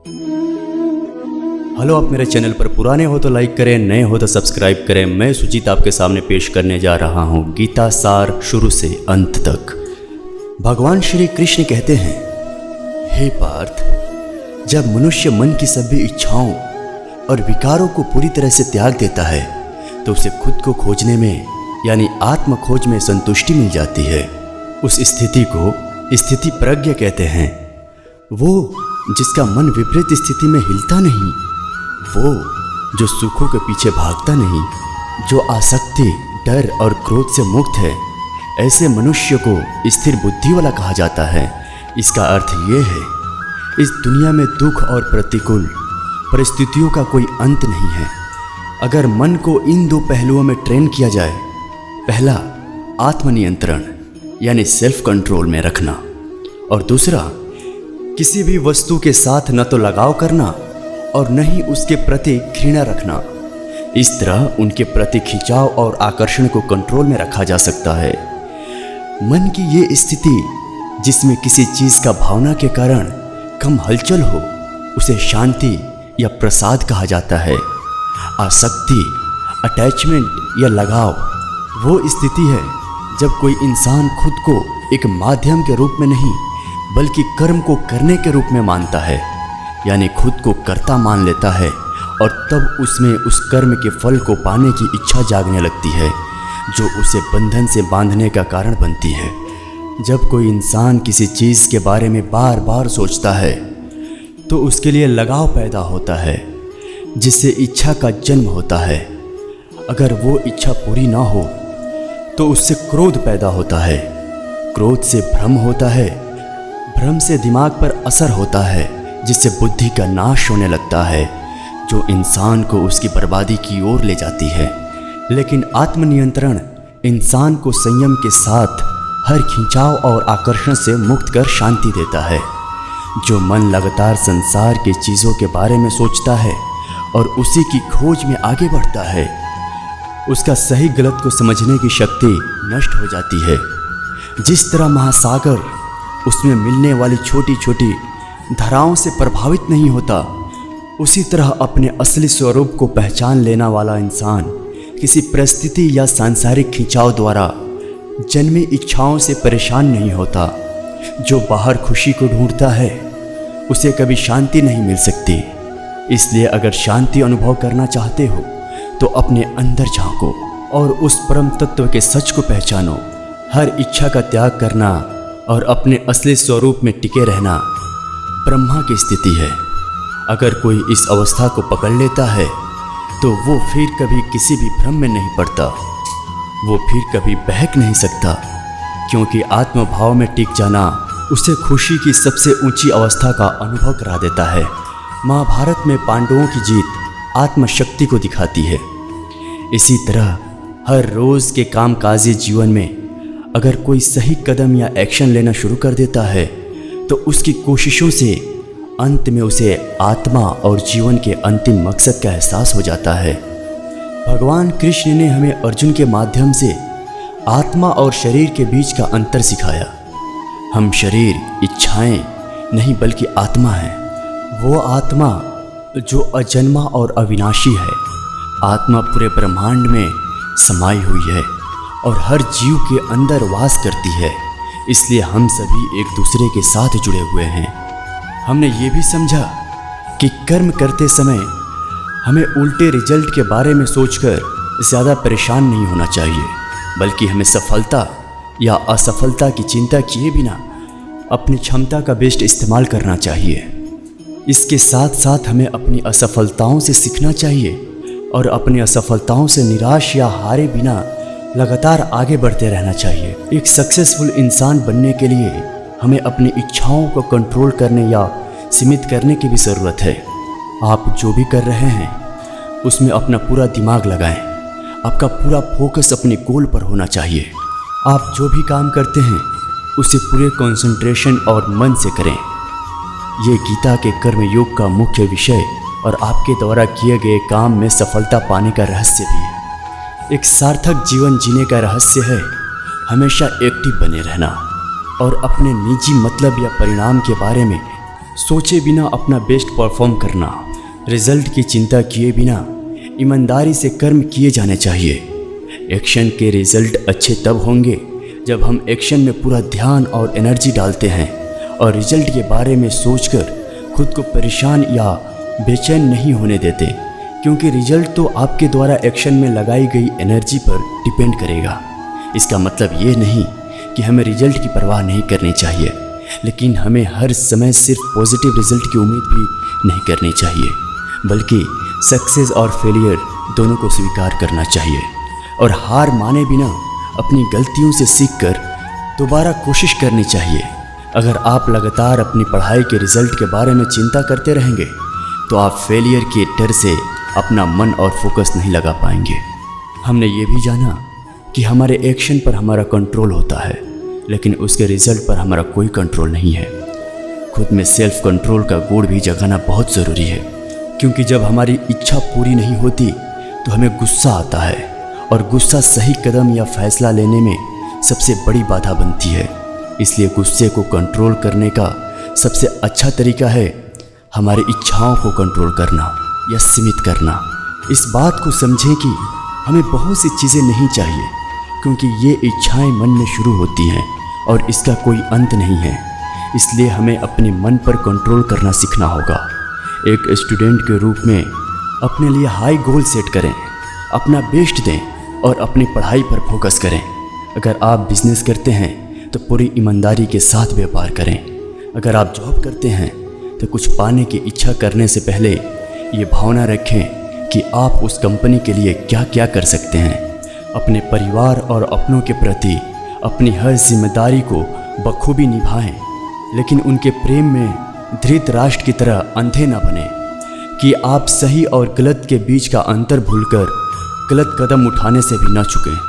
Hello, आप मेरे channel पर पुराने हो तो लाइक करें, नए हो तो सब्सक्राइब करें। मैं सुजीत आपके सामने पेश करने जा रहा हूँ गीता सार शुरू से अंत तक। भगवान श्री कृष्ण कहते हैं, हे पार्थ, जब मनुष्य मन की सभी इच्छाओं और विकारों को पूरी तरह से त्याग देता है तो उसे खुद को खोजने में यानी आत्म खोज में संतुष्टि मिल जाती है। उस स्थिति को स्थिति प्रज्ञ कहते हैं। वो जिसका मन विपरीत स्थिति में हिलता नहीं, वो जो सुखों के पीछे भागता नहीं, जो आसक्ति, डर और क्रोध से मुक्त है, ऐसे मनुष्य को स्थिर बुद्धि वाला कहा जाता है। इसका अर्थ ये है, इस दुनिया में दुख और प्रतिकूल परिस्थितियों का कोई अंत नहीं है। अगर मन को इन दो पहलुओं में ट्रेन किया जाए, पहला आत्मनियंत्रण यानी सेल्फ कंट्रोल में रखना, और दूसरा किसी भी वस्तु के साथ न तो लगाव करना और न ही उसके प्रति घृणा रखना। इस तरह उनके प्रति खिंचाव और आकर्षण को कंट्रोल में रखा जा सकता है। मन की ये स्थिति जिसमें किसी चीज़ का भावना के कारण कम हलचल हो, उसे शांति या प्रसाद कहा जाता है। आसक्ति, अटैचमेंट या लगाव वो स्थिति है जब कोई इंसान खुद को एक माध्यम के रूप में नहीं बल्कि कर्म को करने के रूप में मानता है, यानी खुद को कर्ता मान लेता है, और तब उसमें उस कर्म के फल को पाने की इच्छा जागने लगती है जो उसे बंधन से बांधने का कारण बनती है। जब कोई इंसान किसी चीज़ के बारे में बार बार सोचता है तो उसके लिए लगाव पैदा होता है, जिससे इच्छा का जन्म होता है। अगर वो इच्छा पूरी ना हो तो उससे क्रोध पैदा होता है, क्रोध से भ्रम होता है, भ्रम से दिमाग पर असर होता है, जिससे बुद्धि का नाश होने लगता है, जो इंसान को उसकी बर्बादी की ओर ले जाती है। लेकिन आत्मनियंत्रण इंसान को संयम के साथ हर खिंचाव और आकर्षण से मुक्त कर शांति देता है। जो मन लगातार संसार की चीज़ों के बारे में सोचता है और उसी की खोज में आगे बढ़ता है, उसका सही गलत को समझने की शक्ति नष्ट हो जाती है। जिस तरह महासागर उसमें मिलने वाली छोटी छोटी धाराओं से प्रभावित नहीं होता, उसी तरह अपने असली स्वरूप को पहचान लेना वाला इंसान किसी परिस्थिति या सांसारिक खिंचाव द्वारा जन्मी इच्छाओं से परेशान नहीं होता। जो बाहर खुशी को ढूंढता है उसे कभी शांति नहीं मिल सकती। इसलिए अगर शांति अनुभव करना चाहते हो तो अपने अंदर झांको और उस परम तत्व के सच को पहचानो। हर इच्छा का त्याग करना और अपने असली स्वरूप में टिके रहना ब्रह्मा की स्थिति है। अगर कोई इस अवस्था को पकड़ लेता है तो वो फिर कभी किसी भी भ्रम में नहीं पड़ता, वो फिर कभी बहक नहीं सकता, क्योंकि आत्मभाव में टिक जाना उसे खुशी की सबसे ऊंची अवस्था का अनुभव करा देता है। महाभारत में पांडवों की जीत आत्मशक्ति को दिखाती है। इसी तरह हर रोज़ के कामकाजी जीवन में अगर कोई सही कदम या एक्शन लेना शुरू कर देता है तो उसकी कोशिशों से अंत में उसे आत्मा और जीवन के अंतिम मकसद का एहसास हो जाता है। भगवान कृष्ण ने हमें अर्जुन के माध्यम से आत्मा और शरीर के बीच का अंतर सिखाया। हम शरीर, इच्छाएं नहीं बल्कि आत्मा है। वो आत्मा जो अजन्मा और अविनाशी है। आत्मा पूरे ब्रह्मांड में समाई हुई है और हर जीव के अंदर वास करती है। इसलिए हम सभी एक दूसरे के साथ जुड़े हुए हैं। हमने ये भी समझा कि कर्म करते समय हमें उल्टे रिजल्ट के बारे में सोचकर ज़्यादा परेशान नहीं होना चाहिए, बल्कि हमें सफलता या असफलता की चिंता किए बिना अपनी क्षमता का बेस्ट इस्तेमाल करना चाहिए। इसके साथ साथ हमें अपनी असफलताओं से सीखना चाहिए और अपनी असफलताओं से निराश या हारे बिना लगातार आगे बढ़ते रहना चाहिए। एक सक्सेसफुल इंसान बनने के लिए हमें अपनी इच्छाओं को कंट्रोल करने या सीमित करने की भी ज़रूरत है। आप जो भी कर रहे हैं उसमें अपना पूरा दिमाग लगाएं। आपका पूरा फोकस अपने गोल पर होना चाहिए। आप जो भी काम करते हैं उसे पूरे कंसंट्रेशन और मन से करें। ये गीता के कर्म योग का मुख्य विषय और आपके द्वारा किए गए काम में सफलता पाने का रहस्य भी है। एक सार्थक जीवन जीने का रहस्य है हमेशा एक्टिव बने रहना और अपने निजी मतलब या परिणाम के बारे में सोचे बिना अपना बेस्ट परफॉर्म करना, रिजल्ट की चिंता किए बिना ईमानदारी से कर्म किए जाने चाहिए। एक्शन के रिजल्ट अच्छे तब होंगे जब हम एक्शन में पूरा ध्यान और एनर्जी डालते हैं और रिजल्ट के बारे में सोचकर खुद को परेशान या बेचैन नहीं होने देते, क्योंकि रिजल्ट तो आपके द्वारा एक्शन में लगाई गई एनर्जी पर डिपेंड करेगा। इसका मतलब ये नहीं कि हमें रिजल्ट की परवाह नहीं करनी चाहिए, लेकिन हमें हर समय सिर्फ पॉजिटिव रिजल्ट की उम्मीद भी नहीं करनी चाहिए, बल्कि सक्सेस और फेलियर दोनों को स्वीकार करना चाहिए और हार माने बिना अपनी गलतियों से सीखकर दोबारा कोशिश करनी चाहिए। अगर आप लगातार अपनी पढ़ाई के रिजल्ट के बारे में चिंता करते रहेंगे तो आप फेलियर के डर से अपना मन और फोकस नहीं लगा पाएंगे। हमने ये भी जाना कि हमारे एक्शन पर हमारा कंट्रोल होता है, लेकिन उसके रिजल्ट पर हमारा कोई कंट्रोल नहीं है। खुद में सेल्फ कंट्रोल का गुण भी जगाना बहुत ज़रूरी है, क्योंकि जब हमारी इच्छा पूरी नहीं होती तो हमें गुस्सा आता है और गुस्सा सही कदम या फैसला लेने में सबसे बड़ी बाधा बनती है। इसलिए गुस्से को कंट्रोल करने का सबसे अच्छा तरीका है हमारी इच्छाओं को कंट्रोल करना या सीमित करना। इस बात को समझें कि हमें बहुत सी चीज़ें नहीं चाहिए, क्योंकि ये इच्छाएं मन में शुरू होती हैं और इसका कोई अंत नहीं है। इसलिए हमें अपने मन पर कंट्रोल करना सीखना होगा। एक स्टूडेंट के रूप में अपने लिए हाई गोल सेट करें, अपना बेस्ट दें और अपनी पढ़ाई पर फोकस करें। अगर आप बिजनेस करते हैं तो पूरी ईमानदारी के साथ व्यापार करें। अगर आप जॉब करते हैं तो कुछ पाने की इच्छा करने से पहले ये भावना रखें कि आप उस कंपनी के लिए क्या क्या कर सकते हैं। अपने परिवार और अपनों के प्रति अपनी हर जिम्मेदारी को बखूबी निभाएं, लेकिन उनके प्रेम में धृतराष्ट्र की तरह अंधे न बने कि आप सही और गलत के बीच का अंतर भूलकर गलत कदम उठाने से भी न चूकें।